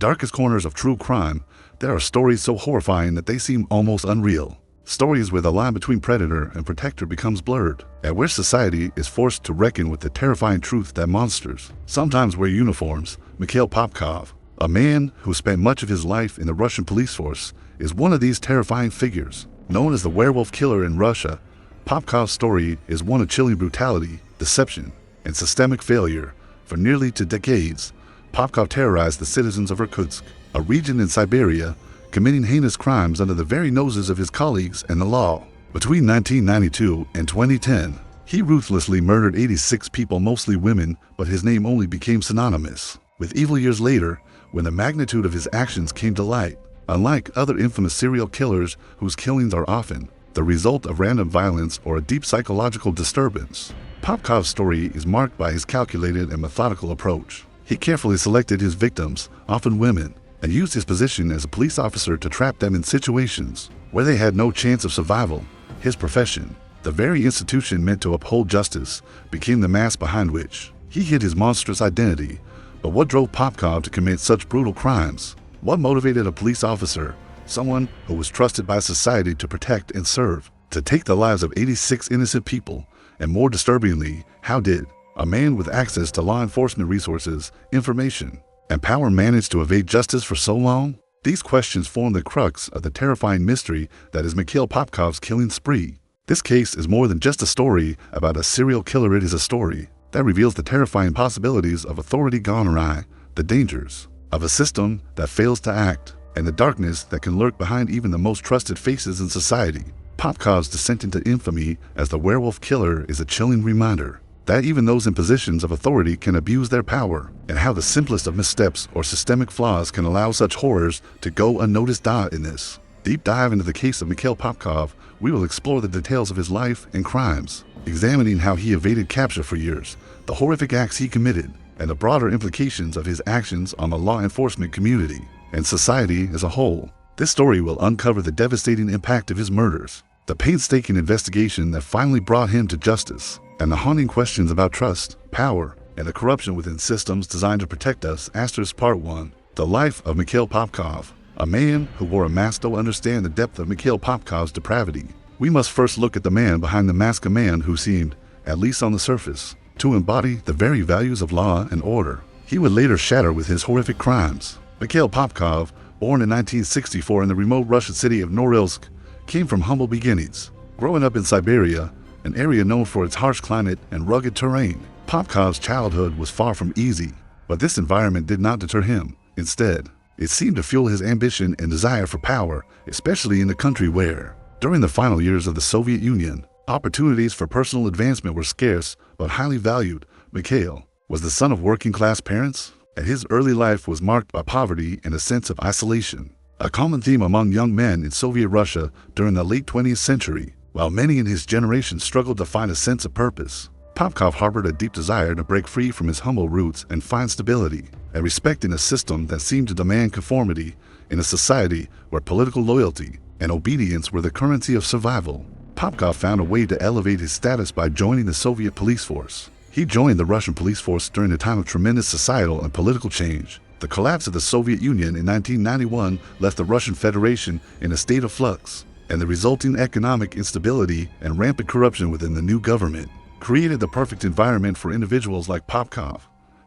darkest corners of true crime, there are stories so horrifying that they seem almost unreal. Stories where the line between predator and protector becomes blurred, and where society is forced to reckon with the terrifying truth that monsters sometimes wear uniforms. Mikhail Popkov, a man who spent much of his life in the Russian police force, is one of these terrifying figures. Known as the Werewolf Killer in Russia, Popkov's story is one of chilling brutality, deception, and systemic failure. For nearly 2 decades, Popkov terrorized the citizens of Irkutsk, a region in Siberia, committing heinous crimes under the very noses of his colleagues and the law. Between 1992 and 2010, he ruthlessly murdered 86 people, mostly women, but his name only became synonymous with evil years later when the magnitude of his actions came to light. Unlike other infamous serial killers whose killings are often the result of random violence or a deep psychological disturbance, Popkov's story is marked by his calculated and methodical approach. He carefully selected his victims, often women, and used his position as a police officer to trap them in situations where they had no chance of survival. His profession, the very institution meant to uphold justice, became the mask behind which he hid his monstrous identity. But what drove Popkov to commit such brutal crimes? What motivated a police officer, someone who was trusted by society to protect and serve, to take the lives of 86 innocent people? And more disturbingly, how did a man with access to law enforcement resources, information, and power manage to evade justice for so long? These questions form the crux of the terrifying mystery that is Mikhail Popkov's killing spree. This case is more than just a story about a serial killer. It is a story that reveals the terrifying possibilities of authority gone awry, the dangers of a system that fails to act, and the darkness that can lurk behind even the most trusted faces in society. Popkov's descent into infamy as the Werewolf Killer is a chilling reminder that even those in positions of authority can abuse their power, and how the simplest of missteps or systemic flaws can allow such horrors to go unnoticed. In this deep dive into the case of Mikhail Popkov, we will explore the details of his life and crimes, examining how he evaded capture for years, the horrific acts he committed, and the broader implications of his actions on the law enforcement community and society as a whole. This story will uncover the devastating impact of his murders, the painstaking investigation that finally brought him to justice, and the haunting questions about trust, power, and the corruption within systems designed to protect us. Part 1. The life of Mikhail Popkov, a man who wore a mask. To understand the depth of Mikhail Popkov's depravity, we must first look at the man behind the mask, a man who seemed, at least on the surface, to embody the very values of law and order. He would later shatter with his horrific crimes. Mikhail Popkov, born in 1964 in the remote Russian city of Notorious, came from humble beginnings. Growing up in Siberia, an area known for its harsh climate and rugged terrain, Popkov's childhood was far from easy. But this environment did not deter him. Instead, it seemed to fuel his ambition and desire for power, especially in a country where, during the final years of the Soviet Union, opportunities for personal advancement were scarce but highly valued. Mikhail was the son of working-class parents, and his early life was marked by poverty and a sense of isolation, a common theme among young men in Soviet Russia during the late 20th century. While many in his generation struggled to find a sense of purpose, Popkov harbored a deep desire to break free from his humble roots and find stability and respect in a system that seemed to demand conformity, in a society where political loyalty and obedience were the currency of survival. Popkov found a way to elevate his status by joining the Soviet police force. He joined the Russian police force during a time of tremendous societal and political change. The collapse of the Soviet Union in 1991 left the Russian Federation in a state of flux, and the resulting economic instability and rampant corruption within the new government created the perfect environment for individuals like Popkov.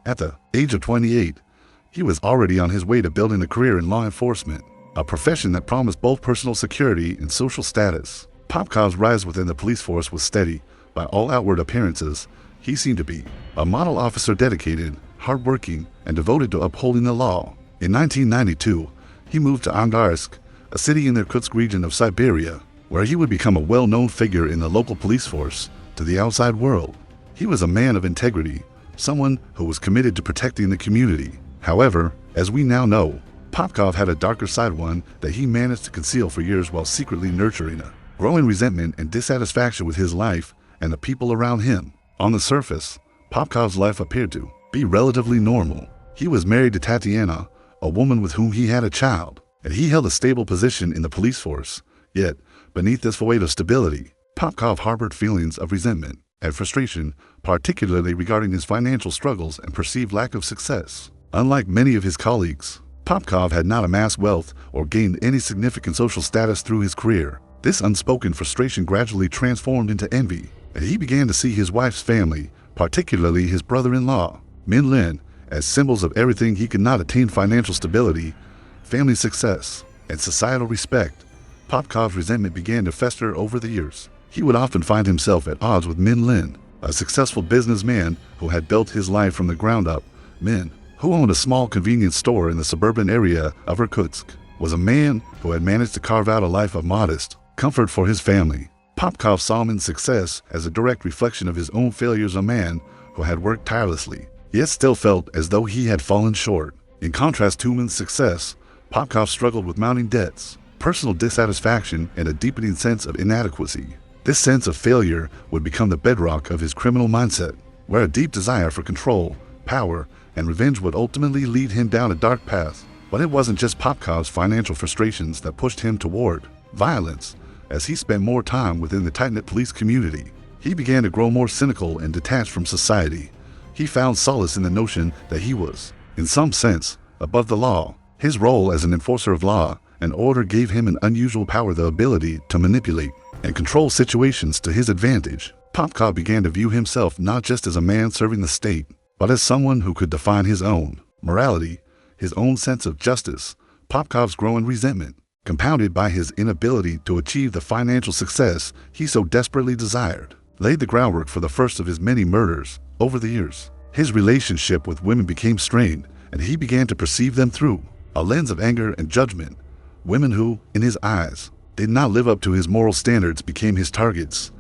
At the age of 28, he was already on his way to building a career in law enforcement, a profession that promised both personal security and social status. Popkov's rise within the police force was steady. By all outward appearances, he seemed to be a model officer, dedicated, hardworking, and devoted to upholding the law. In 1992, he moved to Angarsk, a city in the Irkutsk region of Siberia, where he would become a well-known figure in the local police force to the outside world. He was a man of integrity, someone who was committed to protecting the community. However, as we now know, Popkov had a darker side, one that he managed to conceal for years while secretly nurturing a growing resentment and dissatisfaction with his life and the people around him. On the surface, Popkov's life appeared to be relatively normal. He was married to Tatiana, a woman with whom he had a child, and he held a stable position in the police force. Yet, beneath this facade of stability, Popkov harbored feelings of resentment and frustration, particularly regarding his financial struggles and perceived lack of success. Unlike many of his colleagues, Popkov had not amassed wealth or gained any significant social status through his career. This unspoken frustration gradually transformed into envy, and he began to see his wife's family, particularly his brother-in-law, Min Lin, as symbols of everything he could not attain: financial stability, family success, and societal respect. Popkov's resentment began to fester over the years. He would often find himself at odds with Min Lin, a successful businessman who had built his life from the ground up. Min, who owned a small convenience store in the suburban area of Irkutsk, was a man who had managed to carve out a life of modest comfort for his family. Popkov saw Min's success as a direct reflection of his own failures, a man who had worked tirelessly, yet still felt as though he had fallen short. In contrast to Min's success, Popkov struggled with mounting debts, personal dissatisfaction, and a deepening sense of inadequacy. This sense of failure would become the bedrock of his criminal mindset, where a deep desire for control, power, and revenge would ultimately lead him down a dark path. But it wasn't just Popkov's financial frustrations that pushed him toward violence. As he spent more time within the tight-knit police community, he began to grow more cynical and detached from society. He found solace in the notion that he was, in some sense, above the law. His role as an enforcer of law and order gave him an unusual power: the ability to manipulate and control situations to his advantage. Popkov began to view himself not just as a man serving the state, but as someone who could define his own morality, his own sense of justice. Popkov's growing resentment, compounded by his inability to achieve the financial success he so desperately desired, laid the groundwork for the first of his many murders. Over the years, his relationship with women became strained, and he began to perceive them through a lens of anger and judgment. Women who, in his eyes, did not live up to his moral standards became his targets.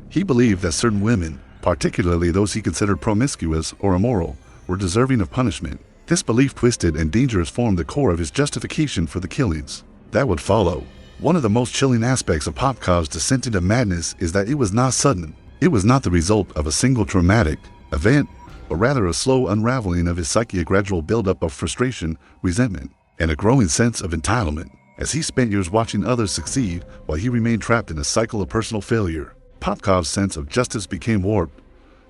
He believed that certain women, particularly those he considered promiscuous or immoral, were deserving of punishment. This belief, twisted and dangerous, formed the core of his justification for the killings that would follow. One of the most chilling aspects of Popkov's descent into madness is that it was not sudden. It was not the result of a single traumatic event, but rather a slow unraveling of his psyche, a gradual buildup of frustration, resentment, and a growing sense of entitlement. As he spent years watching others succeed while he remained trapped in a cycle of personal failure, Popkov's sense of justice became warped.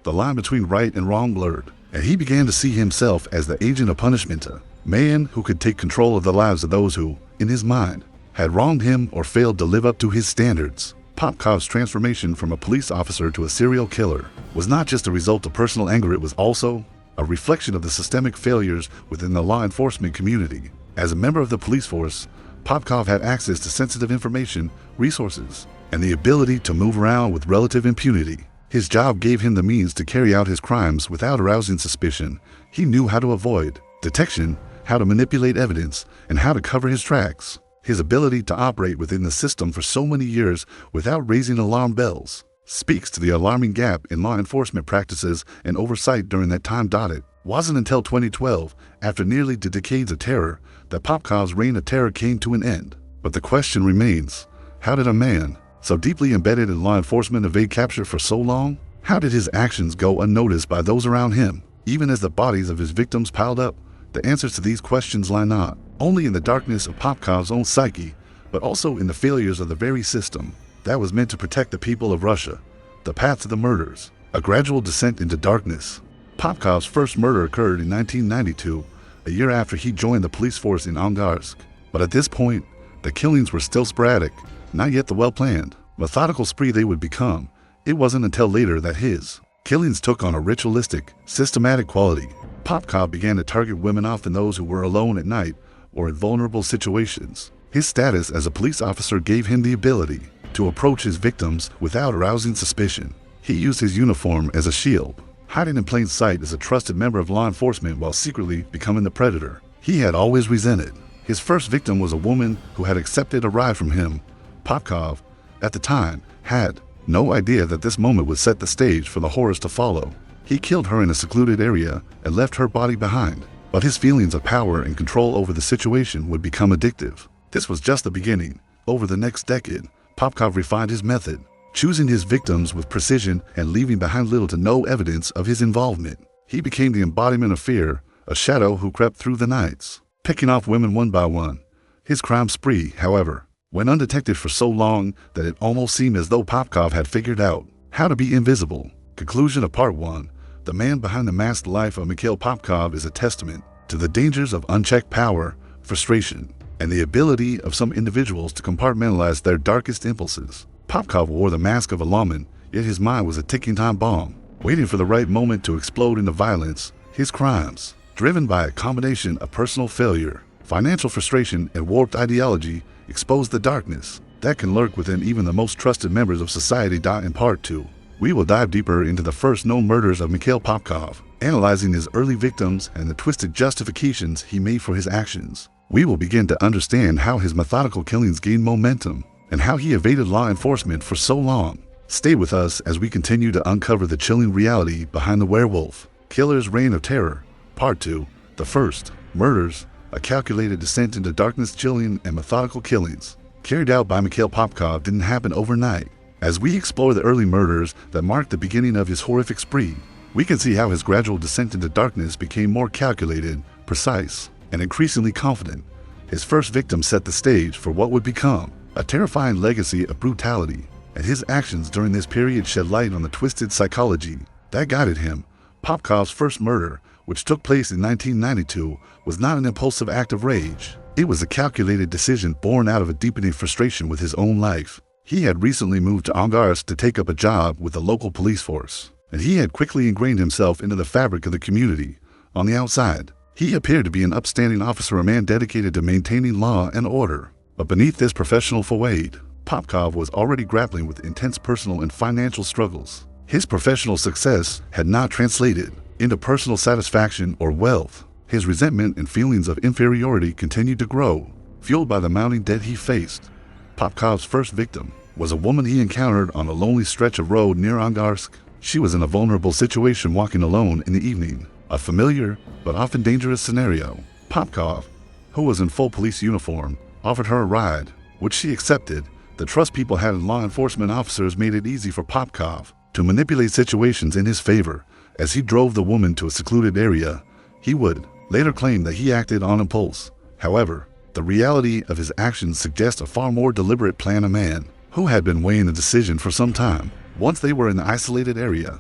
The line between right and wrong blurred, and he began to see himself as the agent of punishment, a man who could take control of the lives of those who, in his mind, had wronged him or failed to live up to his standards. Popkov's transformation from a police officer to a serial killer was not just a result of personal anger, it was also a reflection of the systemic failures within the law enforcement community. As a member of the police force, Popkov had access to sensitive information, resources, and the ability to move around with relative impunity. His job gave him the means to carry out his crimes without arousing suspicion. He knew how to avoid detection, how to manipulate evidence, and how to cover his tracks. His ability to operate within the system for so many years without raising alarm bells speaks to the alarming gap in law enforcement practices and oversight during that time. It wasn't until 2012, after nearly 2 decades of terror, that Popkov's reign of terror came to an end. But the question remains, how did a man so deeply embedded in law enforcement evade capture for so long? How did his actions go unnoticed by those around him? Even as the bodies of his victims piled up, the answers to these questions lie not only in the darkness of Popkov's own psyche, but also in the failures of the very system that was meant to protect the people of Russia. The path to the murders, a gradual descent into darkness. Popkov's first murder occurred in 1992, a year after he joined the police force in Angarsk. But at this point, the killings were still sporadic, not yet the well-planned, methodical spree they would become. It wasn't until later that his killings took on a ritualistic, systematic quality. Popkov began to target women, often those who were alone at night or in vulnerable situations. His status as a police officer gave him the ability to approach his victims without arousing suspicion. He used his uniform as a shield, hiding in plain sight as a trusted member of law enforcement while secretly becoming the predator he had always resented. His first victim was a woman who had accepted a ride from him. Popkov, at the time, had no idea that this moment would set the stage for the horrors to follow. He killed her in a secluded area and left her body behind. But his feelings of power and control over the situation would become addictive. This was just the beginning. Over the next decade, Popkov refined his method, choosing his victims with precision and leaving behind little to no evidence of his involvement. He became the embodiment of fear, a shadow who crept through the nights, picking off women one by one. His crime spree, however, went undetected for so long that it almost seemed as though Popkov had figured out how to be invisible. Conclusion of Part 1. The man behind the masked life of Mikhail Popkov is a testament to the dangers of unchecked power, frustration, and the ability of some individuals to compartmentalize their darkest impulses. Popkov wore the mask of a lawman, yet his mind was a ticking time bomb, waiting for the right moment to explode into violence. His crimes, driven by a combination of personal failure, financial frustration, and warped ideology, exposed the darkness that can lurk within even the most trusted members of society. In Part 2, we will dive deeper into the first known murders of Mikhail Popkov, analyzing his early victims and the twisted justifications he made for his actions. We will begin to understand how his methodical killings gained momentum and how he evaded law enforcement for so long. Stay with us as we continue to uncover the chilling reality behind the Werewolf Killer's reign of terror. Part 2, the first murders, a calculated descent into darkness. Chilling and methodical killings carried out by Mikhail Popkov didn't happen overnight. As we explore the early murders that marked the beginning of his horrific spree, we can see how his gradual descent into darkness became more calculated, precise, and increasingly confident. His first victim set the stage for what would become a terrifying legacy of brutality, and his actions during this period shed light on the twisted psychology that guided him. Popkov's first murder, which took place in 1992, was not an impulsive act of rage. It was a calculated decision born out of a deepening frustration with his own life. He had recently moved to Angarsk to take up a job with the local police force, and he had quickly ingrained himself into the fabric of the community. On the outside, he appeared to be an upstanding officer, a man dedicated to maintaining law and order. But beneath this professional facade, Popkov was already grappling with intense personal and financial struggles. His professional success had not translated into personal satisfaction or wealth. His resentment and feelings of inferiority continued to grow, fueled by the mounting debt he faced. Popkov's first victim was a woman he encountered on a lonely stretch of road near Angarsk. She was in a vulnerable situation, walking alone in the evening, a familiar but often dangerous scenario. Popkov, who was in full police uniform, offered her a ride, which she accepted. The trust people had in law enforcement officers made it easy for Popkov to manipulate situations in his favor. As he drove the woman to a secluded area, he would later claim that he acted on impulse. However, the reality of his actions suggests a far more deliberate plan. A man who had been weighing the decision for some time. Once they were in the isolated area,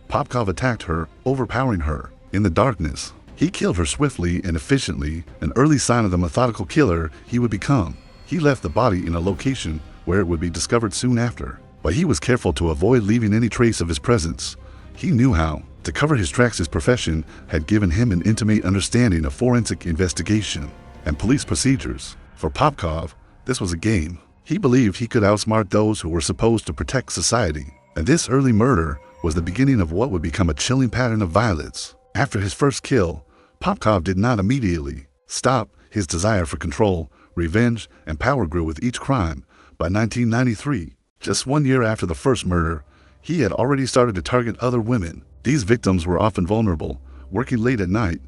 Popkov attacked her, overpowering her. In the darkness, he killed her swiftly and efficiently, an early sign of the methodical killer he would become. He left the body in a location where it would be discovered soon after, but he was careful to avoid leaving any trace of his presence. He knew how to cover his tracks. His profession had given him an intimate understanding of forensic investigation and police procedures. For Popkov, this was a game. He believed he could outsmart those who were supposed to protect society, and this early murder was the beginning of what would become a chilling pattern of violence. After his first kill, Popkov did not immediately stop. His desire for control, revenge, and power grew with each crime. By 1993, just 1 year after the first murder, he had already started to target other women. These victims were often vulnerable, working late at night,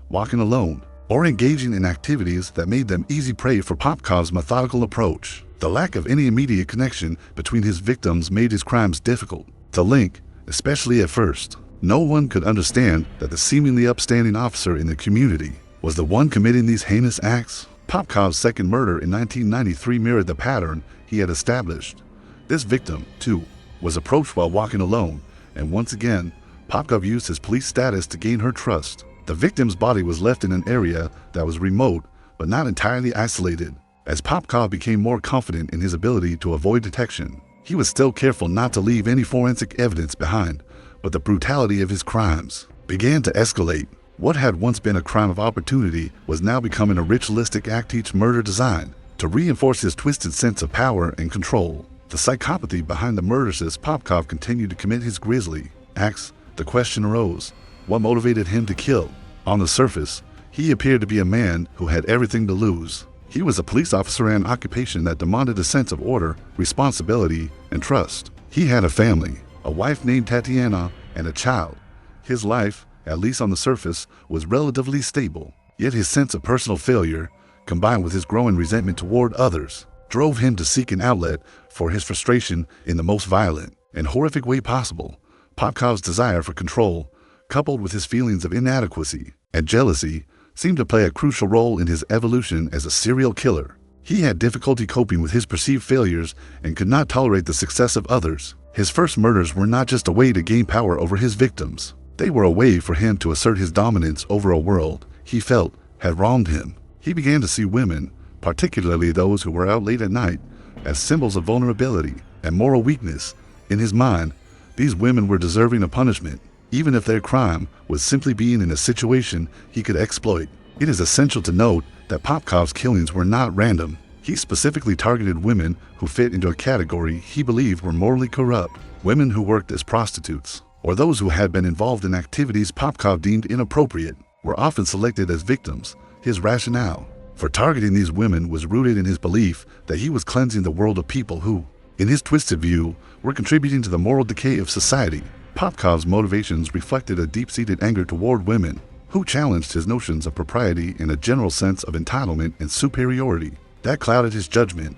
walking alone, or engaging in activities that made them easy prey for Popkov's methodical approach. The lack of any immediate connection between his victims made his crimes difficult to link, especially at first. No one could understand that the seemingly upstanding officer in the community was the one committing these heinous acts. Popkov's second murder in 1993 mirrored the pattern he had established. This victim, too, was approached while walking alone, and once again, Popkov used his police status to gain her trust. The victim's body was left in an area that was remote but not entirely isolated. As Popkov became more confident in his ability to avoid detection, he was still careful not to leave any forensic evidence behind. But the brutality of his crimes began to escalate. What had once been a crime of opportunity was now becoming a ritualistic act. Each murder designed to reinforce his twisted sense of power and control. The psychopathy behind the murders. As Popkov continued to commit his grisly acts, the question arose: what motivated him to kill? On the surface, he appeared to be a man who had everything to lose. He was a police officer, an occupation that demanded a sense of order, responsibility, and trust. He had a family, a wife named Tatiana, and a child. His life, at least on the surface, was relatively stable. Yet his sense of personal failure, combined with his growing resentment toward others, drove him to seek an outlet for his frustration in the most violent and horrific way possible. Popkov's desire for control, coupled with his feelings of inadequacy and jealousy, seemed to play a crucial role in his evolution as a serial killer. He had difficulty coping with his perceived failures and could not tolerate the success of others. His first murders were not just a way to gain power over his victims. They were a way for him to assert his dominance over a world he felt had wronged him. He began to see women, particularly those who were out late at night, as symbols of vulnerability and moral weakness. In his mind, these women were deserving of punishment, even if their crime was simply being in a situation he could exploit. It is essential to note that Popkov's killings were not random. He specifically targeted women who fit into a category he believed were morally corrupt, women who worked as prostitutes, or those who had been involved in activities Popkov deemed inappropriate, were often selected as victims. His rationale for targeting these women was rooted in his belief that he was cleansing the world of people who, in his twisted view, were contributing to the moral decay of society. Popkov's motivations reflected a deep-seated anger toward women, who challenged his notions of propriety and a general sense of entitlement and superiority that clouded his judgment.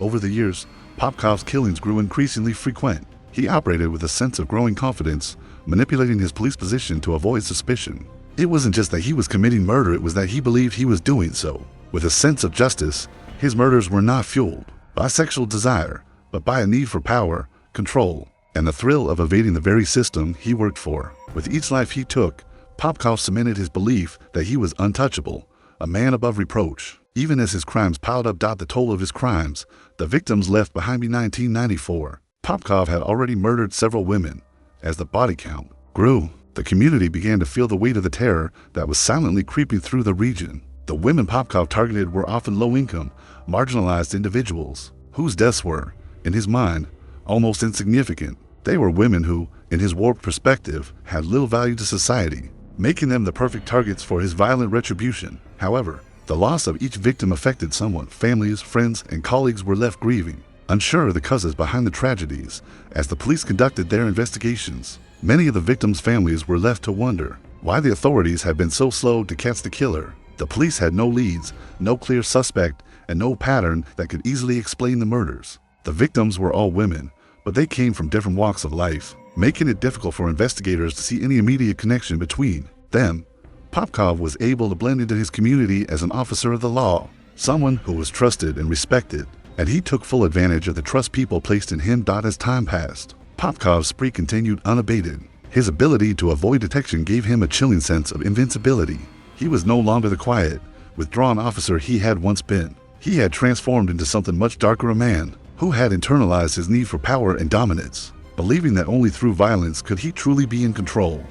Over the years, Popkov's killings grew increasingly frequent. He operated with a sense of growing confidence, manipulating his police position to avoid suspicion. It wasn't just that he was committing murder, it was that he believed he was doing so with a sense of justice. His murders were not fueled by sexual desire, but by a need for power, control, and the thrill of evading the very system he worked for. With each life he took, Popkov cemented his belief that he was untouchable, a man above reproach. Even as his crimes piled up, the toll of his crimes, the victims left behind in 1994. Popkov had already murdered several women. As the body count grew, the community began to feel the weight of the terror that was silently creeping through the region. The women Popkov targeted were often low-income, marginalized individuals, whose deaths were, in his mind, almost insignificant. They were women who, in his warped perspective, had little value to society, making them the perfect targets for his violent retribution. However, the loss of each victim affected someone. Families, friends, and colleagues were left grieving, unsure of the causes behind the tragedies. As the police conducted their investigations, many of the victims' families were left to wonder why the authorities had been so slow to catch the killer. The police had no leads, no clear suspect, and no pattern that could easily explain the murders. The victims were all women, but they came from different walks of life, making it difficult for investigators to see any immediate connection between them. Popkov was able to blend into his community as an officer of the law, someone who was trusted and respected, and he took full advantage of the trust people placed in him. As time passed, Popkov's spree continued unabated. His ability to avoid detection gave him a chilling sense of invincibility. He was no longer the quiet, withdrawn officer he had once been. He had transformed into something much darker, a man who had internalized his need for power and dominance, believing that only through violence could he truly be in control.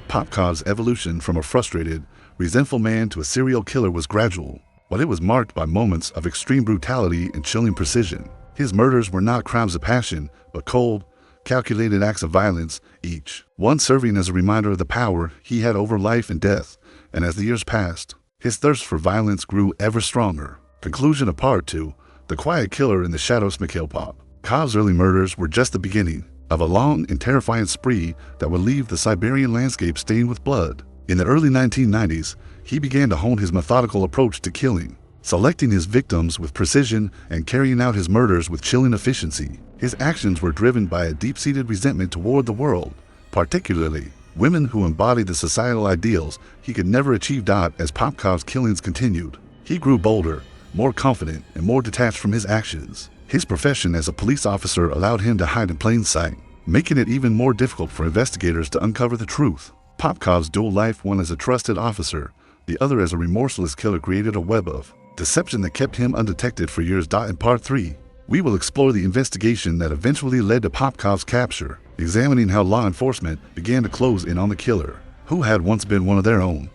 Popkov's evolution from a frustrated, resentful man to a serial killer was gradual, but it was marked by moments of extreme brutality and chilling precision. His murders were not crimes of passion, but cold, calculated acts of violence, each one serving as a reminder of the power he had over life and death. And as the years passed, his thirst for violence grew ever stronger. Conclusion of Part 2. The Quiet Killer in the Shadows. Mikhail Popkov's early murders were just the beginning of a long and terrifying spree that would leave the Siberian landscape stained with blood. In the early 1990s, he began to hone his methodical approach to killing, selecting his victims with precision and carrying out his murders with chilling efficiency. His actions were driven by a deep-seated resentment toward the world, particularly women who embodied the societal ideals he could never achieve. As Popkov's killings continued, he grew bolder, more confident, and more detached from his actions. His profession as a police officer allowed him to hide in plain sight, making it even more difficult for investigators to uncover the truth. Popkov's dual life, one as a trusted officer, the other as a remorseless killer, created a web of deception that kept him undetected for years. In Part 3, we will explore the investigation that eventually led to Popkov's capture, examining how law enforcement began to close in on the killer, who had once been one of their own.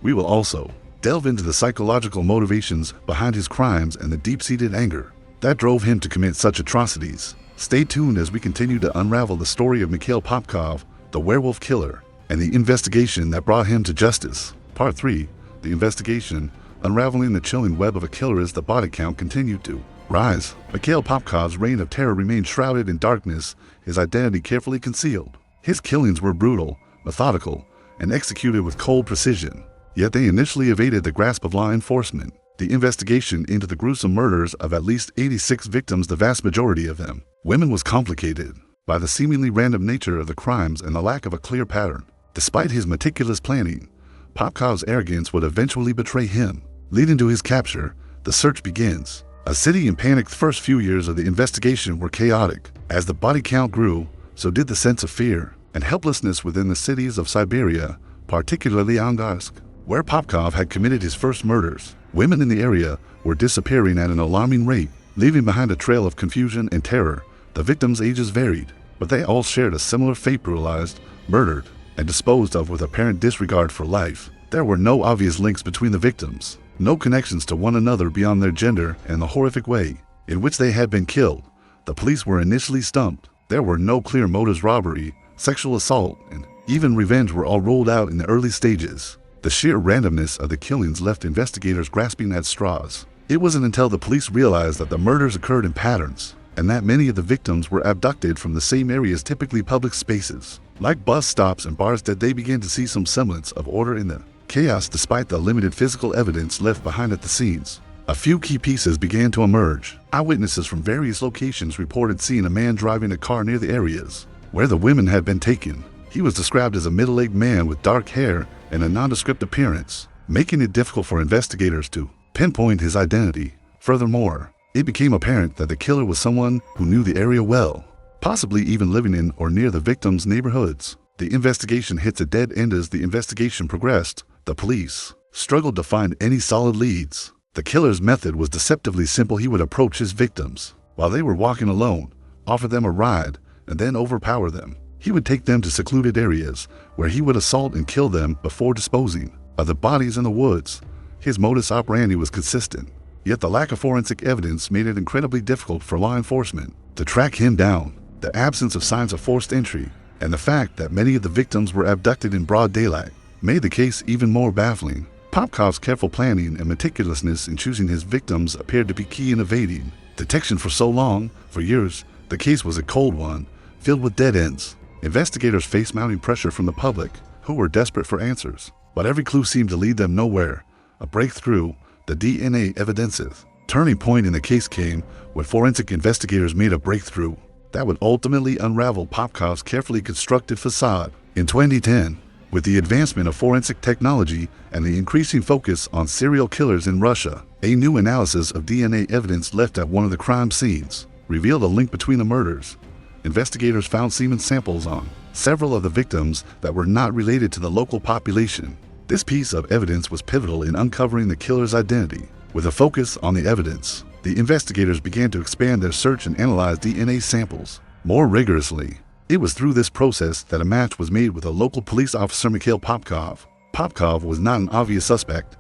We will also delve into the psychological motivations behind his crimes and the deep-seated anger that drove him to commit such atrocities. Stay tuned as we continue to unravel the story of Mikhail Popkov, the Werewolf Killer, and the investigation that brought him to justice. Part 3, the investigation, unraveling the chilling web of a killer. As the body count continued to rise, Mikhail Popkov's reign of terror remained shrouded in darkness, his identity carefully concealed. His killings were brutal, methodical, and executed with cold precision, yet they initially evaded the grasp of law enforcement. The investigation into the gruesome murders of at least 86 victims, the vast majority of them women, was complicated by the seemingly random nature of the crimes and the lack of a clear pattern. Despite his meticulous planning, Popkov's arrogance would eventually betray him, leading to his capture. The search begins. A city in panic. The first few years of the investigation were chaotic. As the body count grew, so did the sense of fear and helplessness within the cities of Siberia, particularly Angarsk, where Popkov had committed his first murders. Women in the area were disappearing at an alarming rate, leaving behind a trail of confusion and terror. The victims' ages varied, but they all shared a similar fate: brutalized, murdered, and disposed of with apparent disregard for life. There were no obvious links between the victims, no connections to one another beyond their gender and the horrific way in which they had been killed. The police were initially stumped. There were no clear motives: robbery, sexual assault, and even revenge were all ruled out in the early stages. The sheer randomness of the killings left investigators grasping at straws. It wasn't until the police realized that the murders occurred in patterns, and that many of the victims were abducted from the same areas, typically public spaces, like bus stops and bars, that they began to see some semblance of order in the chaos despite the limited physical evidence left behind at the scenes. A few key pieces began to emerge. Eyewitnesses from various locations reported seeing a man driving a car near the areas where the women had been taken. He was described as a middle-aged man with dark hair and a nondescript appearance, making it difficult for investigators to pinpoint his identity. Furthermore, it became apparent that the killer was someone who knew the area well, possibly even living in or near the victims' neighborhoods. The investigation hits a dead end. As the investigation progressed, the police struggled to find any solid leads. The killer's method was deceptively simple. He would approach his victims while they were walking alone, offer them a ride, and then overpower them. He would take them to secluded areas where he would assault and kill them before disposing of the bodies in the woods. His modus operandi was consistent, yet the lack of forensic evidence made it incredibly difficult for law enforcement to track him down. The absence of signs of forced entry and the fact that many of the victims were abducted in broad daylight made the case even more baffling. Popkov's careful planning and meticulousness in choosing his victims appeared to be key in evading detection for so long. For years, the case was a cold one, filled with dead ends. Investigators faced mounting pressure from the public, who were desperate for answers, but every clue seemed to lead them nowhere. A breakthrough, the DNA evidence's turning point in the case, came when forensic investigators made a breakthrough that would ultimately unravel Popkov's carefully constructed facade. In 2010, with the advancement of forensic technology and the increasing focus on serial killers in Russia, a new analysis of DNA evidence left at one of the crime scenes revealed a link between the murders. Investigators found semen samples on several of the victims that were not related to the local population. This piece of evidence was pivotal in uncovering the killer's identity. With a focus on the evidence, the investigators began to expand their search and analyze DNA samples more rigorously. It was through this process that a match was made with a local police officer, Mikhail Popkov. Popkov was not an obvious suspect.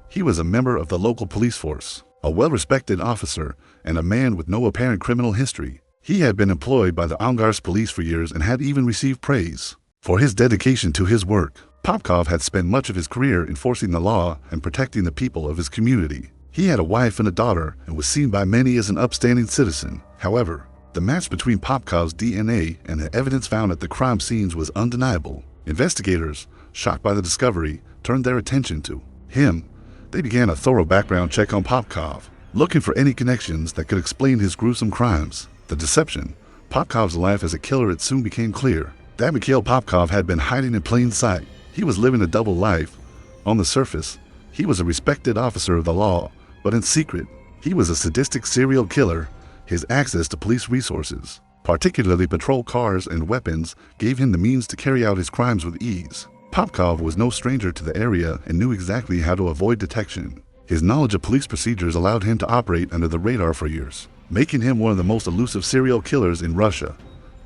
He was a member of the local police force, a well-respected officer, and a man with no apparent criminal history. He had been employed by the Angarsk police for years and had even received praise for his dedication to his work. Popkov had spent much of his career enforcing the law and protecting the people of his community. He had a wife and a daughter and was seen by many as an upstanding citizen. However, the match between Popkov's DNA and the evidence found at the crime scenes was undeniable. Investigators, shocked by the discovery, turned their attention to him. They began a thorough background check on Popkov, looking for any connections that could explain his gruesome crimes. The deception, Popkov's life as a killer, it soon became clear that Mikhail Popkov had been hiding in plain sight. He was living a double life. On the surface, he was a respected officer of the law, but in secret, he was a sadistic serial killer. His access to police resources, particularly patrol cars and weapons, gave him the means to carry out his crimes with ease. Popkov was no stranger to the area and knew exactly how to avoid detection. His knowledge of police procedures allowed him to operate under the radar for years, making him one of the most elusive serial killers in Russia.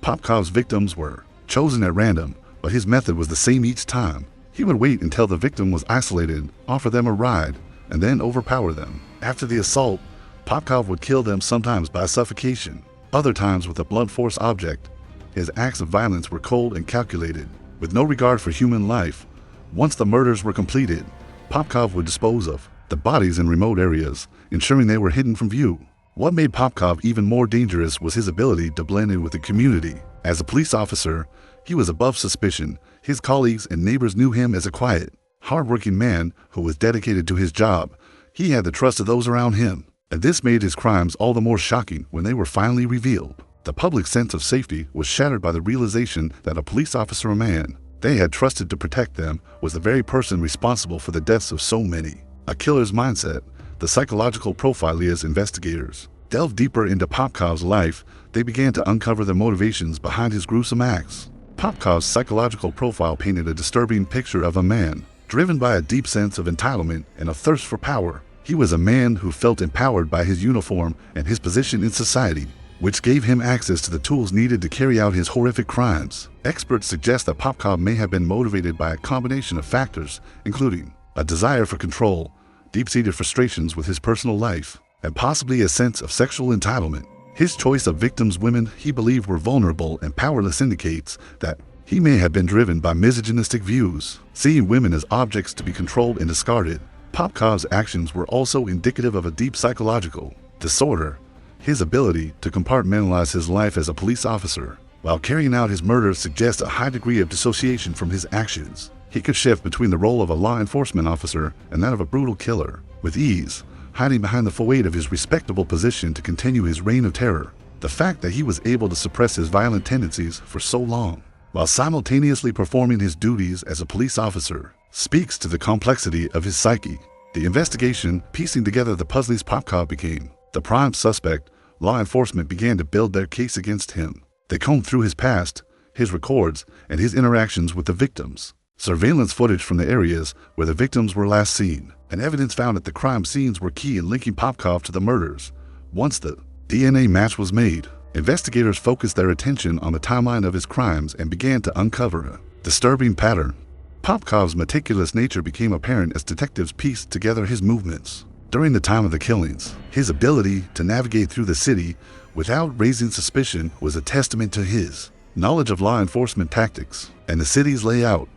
Popkov's victims were chosen at random, but his method was the same each time. He would wait until the victim was isolated, offer them a ride, and then overpower them. After the assault, Popkov would kill them, sometimes by suffocation, other times with a blunt force object. His acts of violence were cold and calculated, with no regard for human life. Once the murders were completed, Popkov would dispose of the bodies in remote areas, ensuring they were hidden from view. What made Popkov even more dangerous was his ability to blend in with the community. As a police officer, he was above suspicion. His colleagues and neighbors knew him as a quiet, hard-working man who was dedicated to his job. He had the trust of those around him, and this made his crimes all the more shocking when they were finally revealed. The public's sense of safety was shattered by the realization that a police officer, a man they had trusted to protect them, was the very person responsible for the deaths of so many. A killer's mindset, the psychological profile. As investigators delved deeper into Popkov's life, they began to uncover the motivations behind his gruesome acts. Popkov's psychological profile painted a disturbing picture of a man driven by a deep sense of entitlement and a thirst for power. He was a man who felt empowered by his uniform and his position in society, which gave him access to the tools needed to carry out his horrific crimes. Experts suggest that Popkov may have been motivated by a combination of factors, including a desire for control, deep-seated frustrations with his personal life, and possibly a sense of sexual entitlement. His choice of victims, women he believed were vulnerable and powerless, indicates that he may have been driven by misogynistic views, seeing women as objects to be controlled and discarded. Popkov's actions were also indicative of a deep psychological disorder. His ability to compartmentalize his life as a police officer while carrying out his murders suggests a high degree of dissociation from his actions. He could shift between the role of a law enforcement officer and that of a brutal killer with ease, hiding behind the façade of his respectable position to continue his reign of terror. The fact that he was able to suppress his violent tendencies for so long, while simultaneously performing his duties as a police officer, speaks to the complexity of his psyche. The investigation, piecing together the puzzles Popkov became the prime suspect, law enforcement began to build their case against him. They combed through his past, his records, and his interactions with the victims. Surveillance footage from the areas where the victims were last seen, and evidence found at the crime scenes were key in linking Popkov to the murders. Once the DNA match was made, investigators focused their attention on the timeline of his crimes and began to uncover a disturbing pattern. Popkov's meticulous nature became apparent as detectives pieced together his movements during the time of the killings. His ability to navigate through the city without raising suspicion was a testament to his knowledge of law enforcement tactics and the city's layout.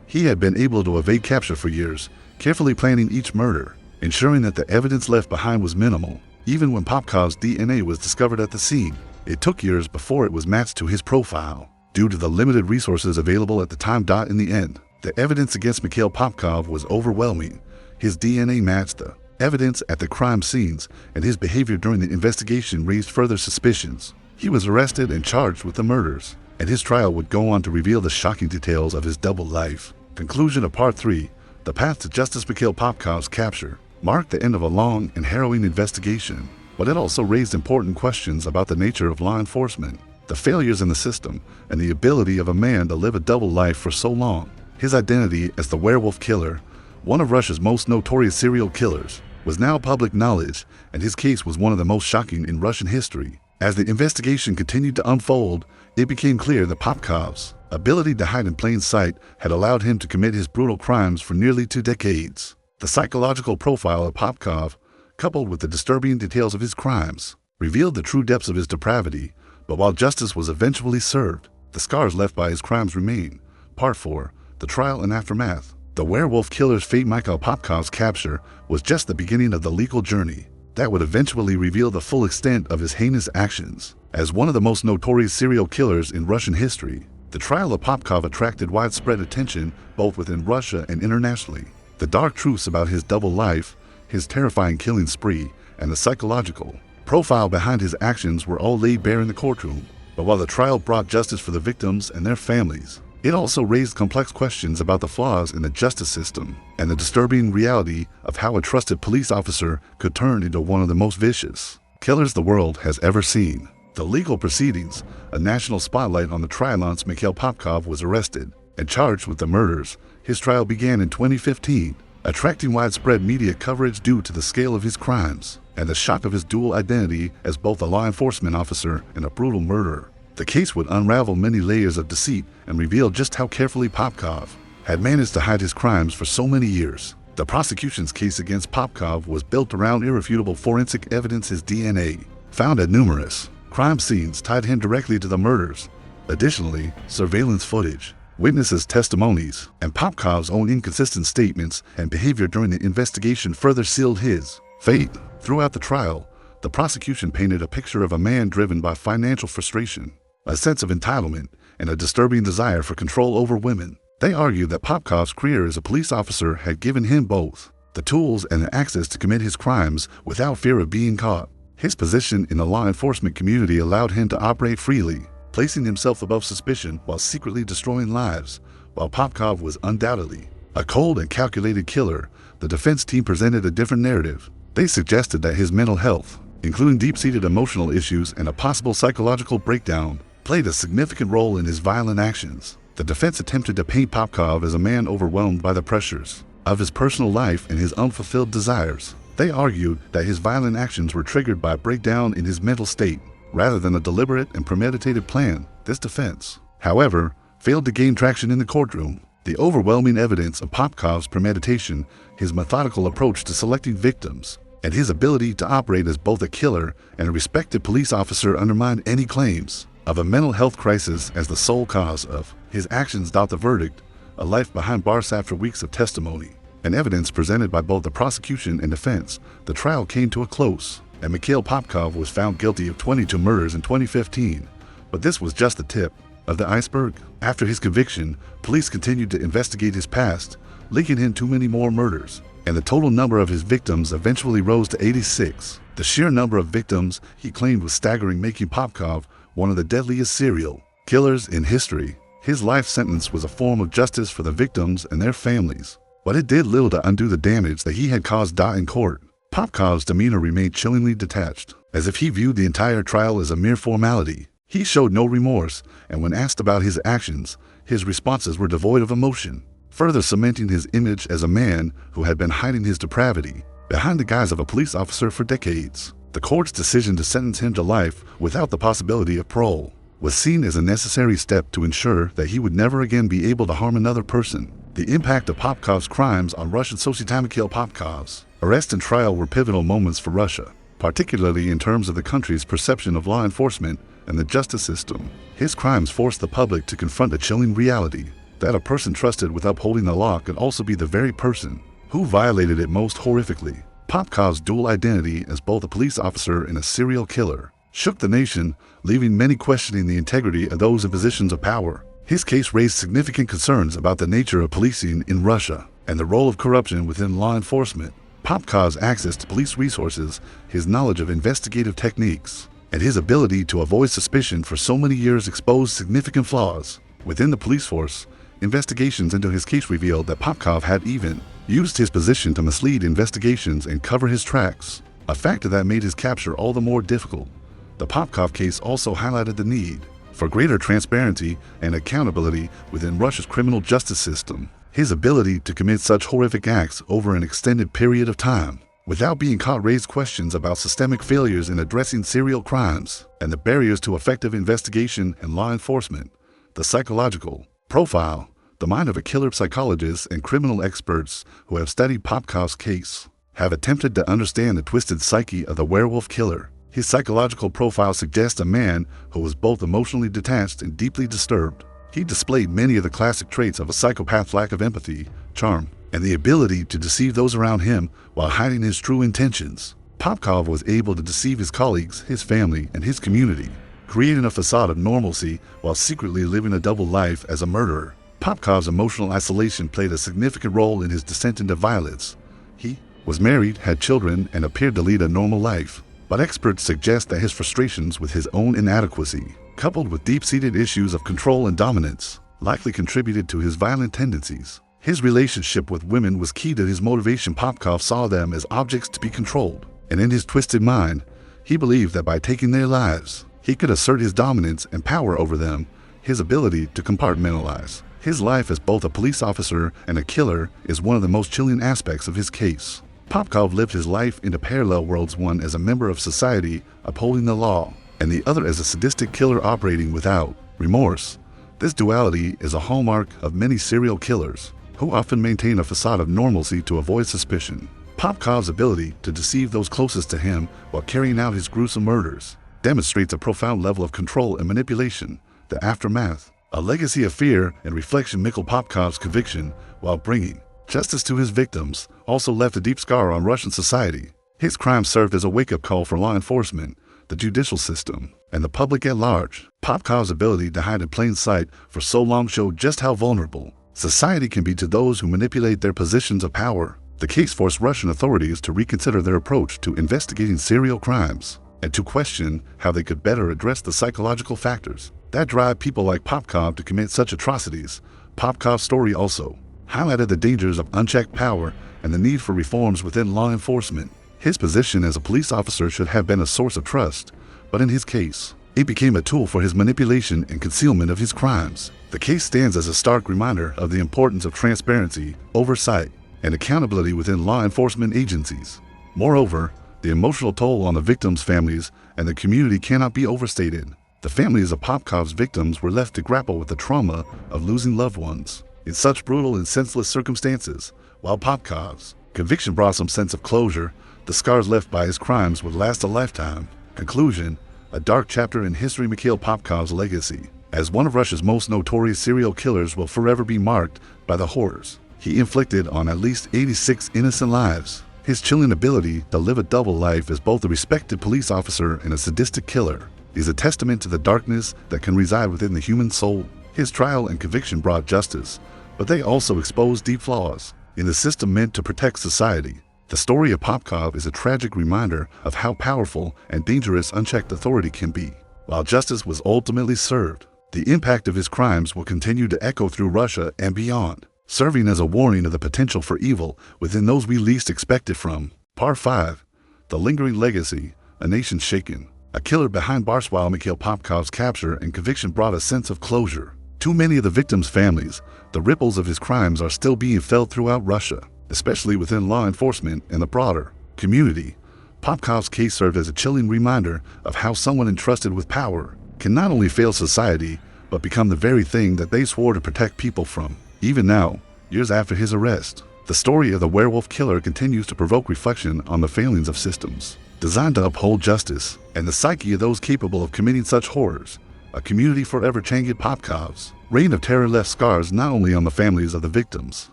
He had been able to evade capture for years, carefully planning each murder, ensuring that the evidence left behind was minimal. Even when Popkov's DNA was discovered at the scene, it took years before it was matched to his profile. Due to the limited resources available at the time. In the end, the evidence against Mikhail Popkov was overwhelming. His DNA matched the evidence at the crime scenes, and his behavior during the investigation raised further suspicions. He was arrested and charged with the murders, and his trial would go on to reveal the shocking details of his double life. Conclusion of Part 3, The Path to Justice. Mikhail Popkov's capture marked the end of a long and harrowing investigation, but it also raised important questions about the nature of law enforcement, the failures in the system, and the ability of a man to live a double life for so long. His identity as the Werewolf Killer, one of Russia's most notorious serial killers, was now public knowledge, and his case was one of the most shocking in Russian history. As the investigation continued to unfold, it became clear that Popkov's ability to hide in plain sight had allowed him to commit his brutal crimes for nearly 2 decades. The psychological profile of Popkov, coupled with the disturbing details of his crimes, revealed the true depths of his depravity. But while justice was eventually served, the scars left by his crimes remain. Part 4, The Trial and Aftermath. The Werewolf Killer's fate. Mikhail Popkov's capture was just the beginning of the legal journey that would eventually reveal the full extent of his heinous actions. As one of the most notorious serial killers in Russian history, the trial of Popkov attracted widespread attention both within Russia and internationally. The dark truths about his double life, his terrifying killing spree, and the psychological profile behind his actions were all laid bare in the courtroom. But while the trial brought justice for the victims and their families, it also raised complex questions about the flaws in the justice system and the disturbing reality of how a trusted police officer could turn into one of the most vicious killers the world has ever seen. The legal proceedings, a national spotlight on the trial. Once Mikhail Popkov was arrested and charged with the murders, his trial began in 2015, attracting widespread media coverage due to the scale of his crimes and the shock of his dual identity as both a law enforcement officer and a brutal murderer. The case would unravel many layers of deceit and reveal just how carefully Popkov had managed to hide his crimes for so many years. The prosecution's case against Popkov was built around irrefutable forensic evidence. His DNA, found at numerous crime scenes, tied him directly to the murders. Additionally, surveillance footage, witnesses' testimonies, and Popkov's own inconsistent statements and behavior during the investigation further sealed his fate. Throughout the trial, the prosecution painted a picture of a man driven by financial frustration, a sense of entitlement, and a disturbing desire for control over women. They argued that Popkov's career as a police officer had given him both the tools and the access to commit his crimes without fear of being caught. His position in the law enforcement community allowed him to operate freely, placing himself above suspicion while secretly destroying lives. While Popkov was undoubtedly a cold and calculated killer, the defense team presented a different narrative. They suggested that his mental health, including deep-seated emotional issues and a possible psychological breakdown, played a significant role in his violent actions. The defense attempted to paint Popkov as a man overwhelmed by the pressures of his personal life and his unfulfilled desires. They argued that his violent actions were triggered by a breakdown in his mental state, rather than a deliberate and premeditated plan. This defense, however, failed to gain traction in the courtroom. The overwhelming evidence of Popkov's premeditation, his methodical approach to selecting victims, and his ability to operate as both a killer and a respected police officer undermined any claims of a mental health crisis as the sole cause of his actions. The verdict, a life behind bars. After weeks of testimony and evidence presented by both the prosecution and defense, the trial came to a close, and Mikhail Popkov was found guilty of 22 murders in 2015. But this was just the tip of the iceberg. After his conviction, police continued to investigate his past, linking him to many more murders, and the total number of his victims eventually rose to 86. The sheer number of victims he claimed was staggering, making Popkov one of the deadliest serial killers in history. His life sentence was a form of justice for the victims and their families, but it did little to undo the damage that he had caused. In court, Popkov's demeanor remained chillingly detached, as if he viewed the entire trial as a mere formality. He showed no remorse, and when asked about his actions, his responses were devoid of emotion, further cementing his image as a man who had been hiding his depravity behind the guise of a police officer for decades. The court's decision to sentence him to life without the possibility of parole was seen as a necessary step to ensure that he would never again be able to harm another person. The impact of Popkov's crimes on Russian society. Mikhail Popkov's arrest and trial were pivotal moments for Russia, particularly in terms of the country's perception of law enforcement and the justice system. His crimes forced the public to confront a chilling reality that a person trusted with upholding the law could also be the very person who violated it most horrifically. Popkov's dual identity as both a police officer and a serial killer shook the nation, leaving many questioning the integrity of those in positions of power. His case raised significant concerns about the nature of policing in Russia and the role of corruption within law enforcement. Popkov's access to police resources, his knowledge of investigative techniques, and his ability to avoid suspicion for so many years exposed significant flaws within the police force. Investigations into his case revealed that Popkov had even used his position to mislead investigations and cover his tracks, a factor that made his capture all the more difficult. The Popkov case also highlighted the need for greater transparency and accountability within Russia's criminal justice system. His ability to commit such horrific acts over an extended period of time without being caught raised questions about systemic failures in addressing serial crimes and the barriers to effective investigation and law enforcement. The psychological profile, the mind of a killer. Psychologists and criminal experts who have studied Popkov's case have attempted to understand the twisted psyche of the werewolf killer. His psychological profile suggests a man who was both emotionally detached and deeply disturbed. He displayed many of the classic traits of a psychopath: lack of empathy, charm, and the ability to deceive those around him while hiding his true intentions. Popkov was able to deceive his colleagues, his family, and his community, creating a facade of normalcy while secretly living a double life as a murderer. Popkov's emotional isolation played a significant role in his descent into violence. He was married, had children, and appeared to lead a normal life, but experts suggest that his frustrations with his own inadequacy, coupled with deep-seated issues of control and dominance, likely contributed to his violent tendencies. His relationship with women was key to his motivation. Popkov saw them as objects to be controlled, and in his twisted mind, he believed that by taking their lives, he could assert his dominance and power over them. His ability to compartmentalize his life as both a police officer and a killer is one of the most chilling aspects of his case. Popkov lived his life into parallel worlds, one as a member of society upholding the law, and the other as a sadistic killer operating without remorse. This duality is a hallmark of many serial killers, who often maintain a facade of normalcy to avoid suspicion. Popkov's ability to deceive those closest to him while carrying out his gruesome murders demonstrates a profound level of control and manipulation. The aftermath, a legacy of fear and reflection. Mikhail Popkov's conviction, while bringing justice to his victims, also left a deep scar on Russian society. His crimes served as a wake-up call for law enforcement, the judicial system, and the public at large. Popkov's ability to hide in plain sight for so long showed just how vulnerable society can be to those who manipulate their positions of power. The case forced Russian authorities to reconsider their approach to investigating serial crimes and to question how they could better address the psychological factors that drive people like Popkov to commit such atrocities. Popkov's story also highlighted the dangers of unchecked power and the need for reforms within law enforcement. His position as a police officer should have been a source of trust, but in his case, it became a tool for his manipulation and concealment of his crimes. The case stands as a stark reminder of the importance of transparency, oversight, and accountability within law enforcement agencies. Moreover, the emotional toll on the victims' families and the community cannot be overstated. The families of Popkov's victims were left to grapple with the trauma of losing loved ones in such brutal and senseless circumstances, while Popkov's conviction brought some sense of closure. The scars left by his crimes would last a lifetime. Conclusion: a dark chapter in history. Mikhail Popkov's legacy as one of Russia's most notorious serial killers will forever be marked by the horrors he inflicted on at least 86 innocent lives. His chilling ability to live a double life as both a respected police officer and a sadistic killer is a testament to the darkness that can reside within the human soul. His trial and conviction brought justice, but they also exposed deep flaws in the system meant to protect society. The story of Popkov is a tragic reminder of how powerful and dangerous unchecked authority can be. While justice was ultimately served, the impact of his crimes will continue to echo through Russia and beyond, serving as a warning of the potential for evil within those we least expect it from. Part 5. The Lingering Legacy, a Nation Shaken. A killer behind bars. While Mikhail Popkov's capture and conviction brought a sense of closure to many of the victims' families, the ripples of his crimes are still being felt throughout Russia, especially within law enforcement and the broader community. Popkov's case served as a chilling reminder of how someone entrusted with power can not only fail society, but become the very thing that they swore to protect people from. Even now, years after his arrest, the story of the Werewolf Killer continues to provoke reflection on the failings of systems designed to uphold justice and the psyche of those capable of committing such horrors. A community forever changed. Popkov's reign of terror left scars not only on the families of the victims,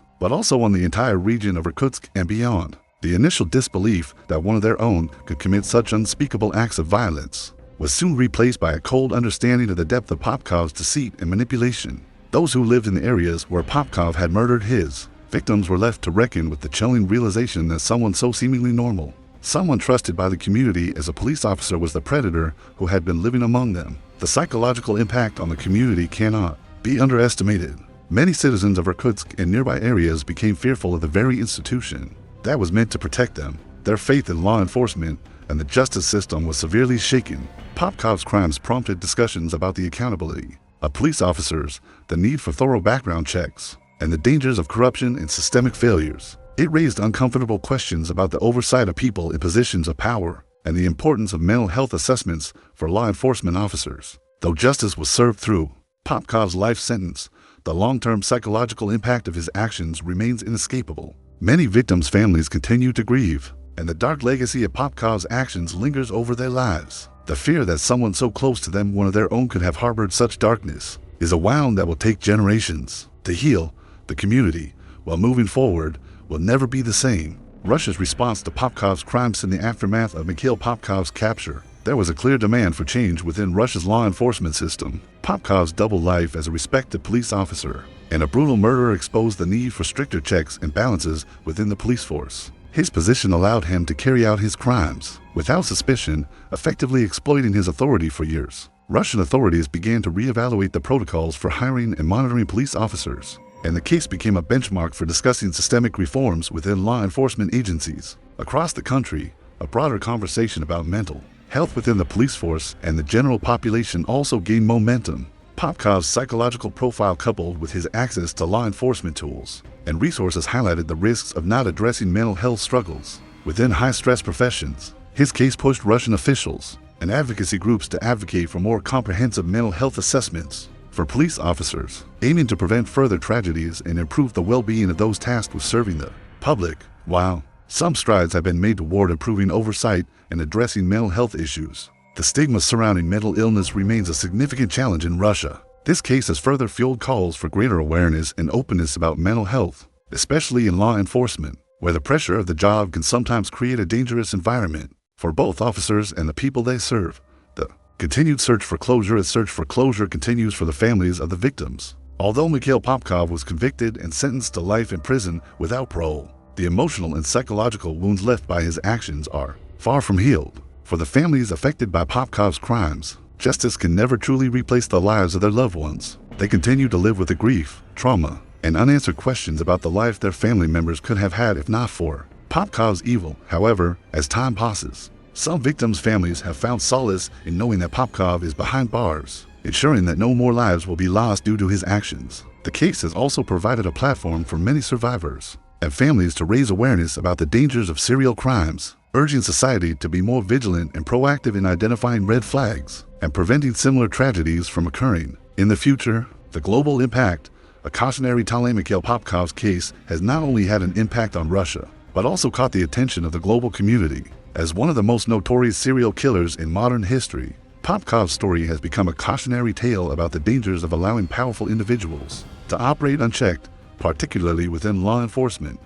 but also on the entire region of Irkutsk and beyond. The initial disbelief that one of their own could commit such unspeakable acts of violence was soon replaced by a cold understanding of the depth of Popkov's deceit and manipulation. Those who lived in the areas where Popkov had murdered his victims were left to reckon with the chilling realization that someone so seemingly normal, someone trusted by the community as a police officer, was the predator who had been living among them. The psychological impact on the community cannot be underestimated. Many citizens of Irkutsk and nearby areas became fearful of the very institution that was meant to protect them. Their faith in law enforcement and the justice system was severely shaken. Popkov's crimes prompted discussions about the accountability of police officers, the need for thorough background checks, and the dangers of corruption and systemic failures. It raised uncomfortable questions about the oversight of people in positions of power and the importance of mental health assessments for law enforcement officers. Though justice was served through Popkov's life sentence, the long-term psychological impact of his actions remains inescapable. Many victims' families continue to grieve, and the dark legacy of Popkov's actions lingers over their lives. The fear that someone so close to them, one of their own, could have harbored such darkness is a wound that will take generations to heal. The community, while moving forward, will never be the same. Russia's response to Popkov's crimes. In the aftermath of Mikhail Popkov's capture, there was a clear demand for change within Russia's law enforcement system. Popkov's double life as a respected police officer and a brutal murderer exposed the need for stricter checks and balances within the police force. His position allowed him to carry out his crimes without suspicion, effectively exploiting his authority for years. Russian authorities began to reevaluate the protocols for hiring and monitoring police officers, and the case became a benchmark for discussing systemic reforms within law enforcement agencies. Across the country, a broader conversation about mental health within the police force and the general population also gained momentum. Popkov's psychological profile, coupled with his access to law enforcement tools and resources, highlighted the risks of not addressing mental health struggles within high-stress professions. His case pushed Russian officials and advocacy groups to advocate for more comprehensive mental health assessments for police officers, aiming to prevent further tragedies and improve the well-being of those tasked with serving the public. While some strides have been made toward improving oversight and addressing mental health issues, the stigma surrounding mental illness remains a significant challenge in Russia. This case has further fueled calls for greater awareness and openness about mental health, especially in law enforcement, where the pressure of the job can sometimes create a dangerous environment for both officers and the people they serve. The continued search for closure continues for the families of the victims. Although Mikhail Popkov was convicted and sentenced to life in prison without parole, the emotional and psychological wounds left by his actions are far from healed. For the families affected by Popkov's crimes, justice can never truly replace the lives of their loved ones. They continue to live with the grief, trauma, and unanswered questions about the life their family members could have had if not for Popkov's evil. However, as time passes, some victims' families have found solace in knowing that Popkov is behind bars, ensuring that no more lives will be lost due to his actions. The case has also provided a platform for many survivors and families to raise awareness about the dangers of serial crimes, urging society to be more vigilant and proactive in identifying red flags and preventing similar tragedies from occurring. In the future, the global impact, a cautionary tale. Mikhail Popkov's case has not only had an impact on Russia, but also caught the attention of the global community. As one of the most notorious serial killers in modern history, Popkov's story has become a cautionary tale about the dangers of allowing powerful individuals to operate unchecked, particularly within law enforcement.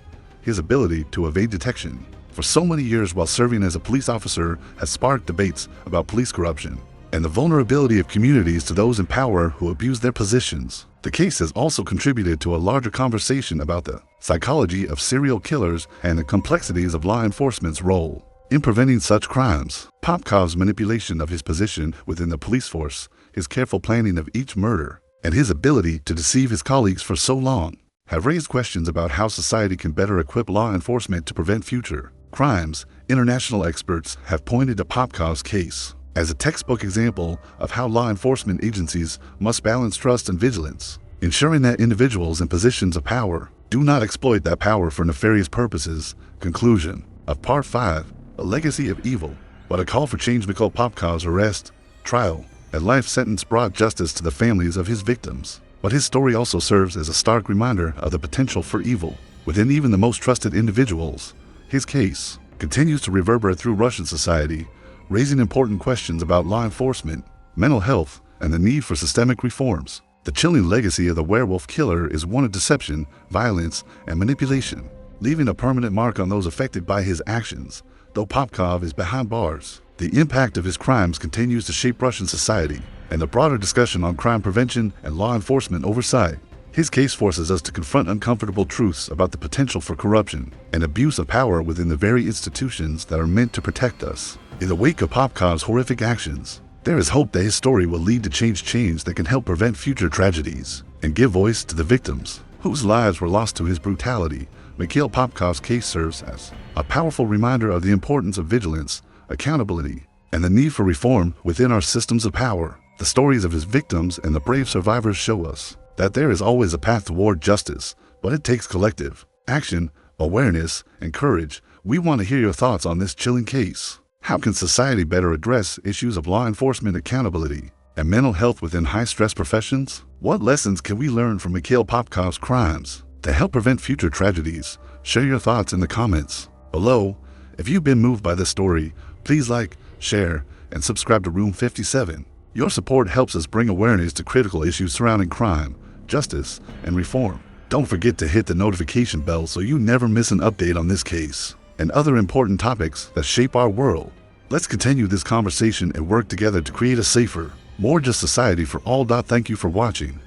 His ability to evade detection for so many years while serving as a police officer has sparked debates about police corruption and the vulnerability of communities to those in power who abuse their positions. The case has also contributed to a larger conversation about the psychology of serial killers and the complexities of law enforcement's role in preventing such crimes. Popkov's manipulation of his position within the police force, his careful planning of each murder, and his ability to deceive his colleagues for so long have raised questions about how society can better equip law enforcement to prevent future crimes. International experts have pointed to Popkov's case as a textbook example of how law enforcement agencies must balance trust and vigilance, ensuring that individuals in positions of power do not exploit that power for nefarious purposes. Conclusion of Part 5, A Legacy of Evil. What a call for change. Mikhail Popkov's arrest, trial, and life sentence brought justice to the families of his victims, but his story also serves as a stark reminder of the potential for evil within even the most trusted individuals. His case continues to reverberate through Russian society, raising important questions about law enforcement, mental health, and the need for systemic reforms. The chilling legacy of the werewolf killer is one of deception, violence, and manipulation, leaving a permanent mark on those affected by his actions. Though Popkov is behind bars, the impact of his crimes continues to shape Russian society and the broader discussion on crime prevention and law enforcement oversight. His case forces us to confront uncomfortable truths about the potential for corruption and abuse of power within the very institutions that are meant to protect us. In the wake of Popkov's horrific actions, there is hope that his story will lead to change that can help prevent future tragedies and give voice to the victims whose lives were lost to his brutality. Mikhail Popkov's case serves as a powerful reminder of the importance of vigilance, accountability, and the need for reform within our systems of power. The stories of his victims and the brave survivors show us that there is always a path toward justice, but it takes collective action, awareness, and courage. We want to hear your thoughts on this chilling case. How can society better address issues of law enforcement accountability and mental health within high-stress professions? What lessons can we learn from Mikhail Popkov's crimes to help prevent future tragedies? Share your thoughts in the comments below. If you've been moved by this story, please like, share, and subscribe to Room 57. Your support helps us bring awareness to critical issues surrounding crime, justice, and reform. Don't forget to hit the notification bell so you never miss an update on this case and other important topics that shape our world. Let's continue this conversation and work together to create a safer, more just society for all. Thank you for watching.